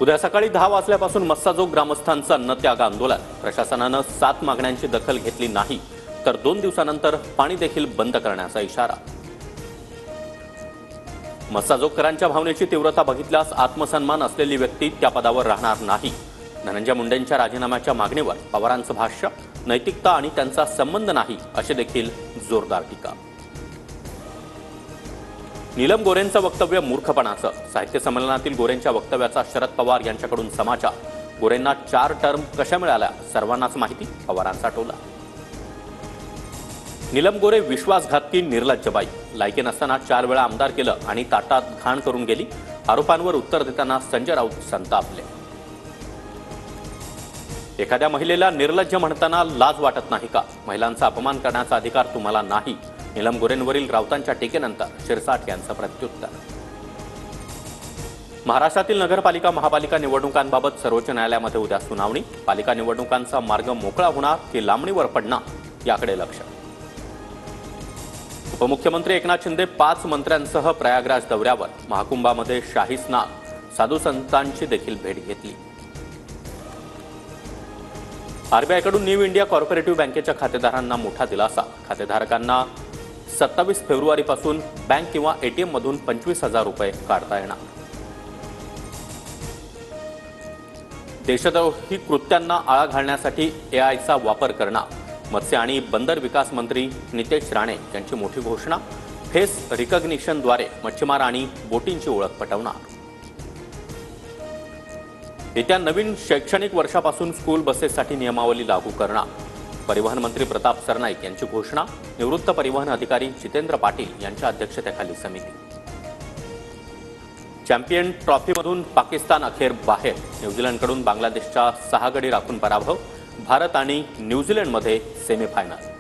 उद्या सकाळी 10 वाजल्यापासून मस्साजोग ग्रामस्थांचं अन्नत्याग आंदोलन. प्रशासनानं 7 मागण्यांची दखल घेतली नाही तर 2 दिवसानंतर पाणी देखील बंद करण्याचा इशारा. मस्साजोगकरांच्या भावनेची तीव्रता बघितल्यास आत्मसन्मान असलेली व्यक्ती त्या पदावर राहणार नाही. धनंजय मुंडेंच्या राजीनाम्याच्या मागणीवर पवारांचं भाष्य, नैतिकता आणि त्यांचा संबंध नाही असे देखील जोरदार टीका. नीलम गोरेंचं वक्तव्य मूर्खपणाचं. साहित्य संमेलनातील गोरेंच्या वक्तव्याचा शरद पवार यांच्याकडून समाचार. गोरेंना 4 टर्म कशा मिळाल्या सर्वांनाच माहिती, पवारांचा टोला. नीलम गोरे विश्वासघातकी निर्लज्जबाई. लायकी नसताना 4 वेळा आमदार केलं आणि ताटात घाण करून गेली. आरोपांवर उत्तर देताना संजय राऊत संतापले. एखाद्या महिलेला निर्लज्ज म्हणताना लाज वाटत नाही का? महिलांचा अपमान करण्याचा अधिकार तुम्हाला नाही. नीलम गोरेंवरील राऊतांच्या टीकेनंतर शिरसाट यांचं प्रत्युत्तर. महाराष्ट्रातील नगरपालिका महापालिका निवडणुकांबाबत सर्वोच्च न्यायालयामध्ये उद्या सुनावणी. पालिका निवडणुकांचा मार्ग मोकळा होणार की लांबणीवर पडणार याकडे लक्ष. उपमुख्यमंत्री एकनाथ शिंदे 5 मंत्र्यांसह प्रयागराज दौऱ्यावर. महाकुंभामध्ये शाही स्नान, साधू संतांची देखील भेट घेतली. आरबीआयकडून न्यू इंडिया कॉर्पोरेटिव्ह बँकेच्या खातेदारांना मोठा दिलासा. खातेधारकांना 27 फेब्रुवारीपासून बँक किंवा एटीएम मधून 25,000 रुपये काढता येणार. देशद्रोही कृत्यांना आळा घालण्यासाठी एआयचा वापर करणार. मत्स्य आणि बंदर विकास मंत्री नितेश राणे यांची मोठी घोषणा. फेस रिकग्निशनद्वारे मच्छीमार आणि बोटींची ओळख पटवणार. येत्या नवीन शैक्षणिक वर्षापासून स्कूल बसेससाठी नियमावली लागू करणार. परिवहन मंत्री प्रताप सरनाईक यांची घोषणा. निवृत्त परिवहन अधिकारी जितेंद्र पाटील यांच्या अध्यक्षतेखाली समिती. चॅम्पियन ट्रॉफीमधून पाकिस्तान अखेर बाहेर. न्यूझीलंडकडून बांगलादेशचा 6 गडी राखून पराभव. भारत आणि न्यूझीलंडमध्ये सेमीफायनल.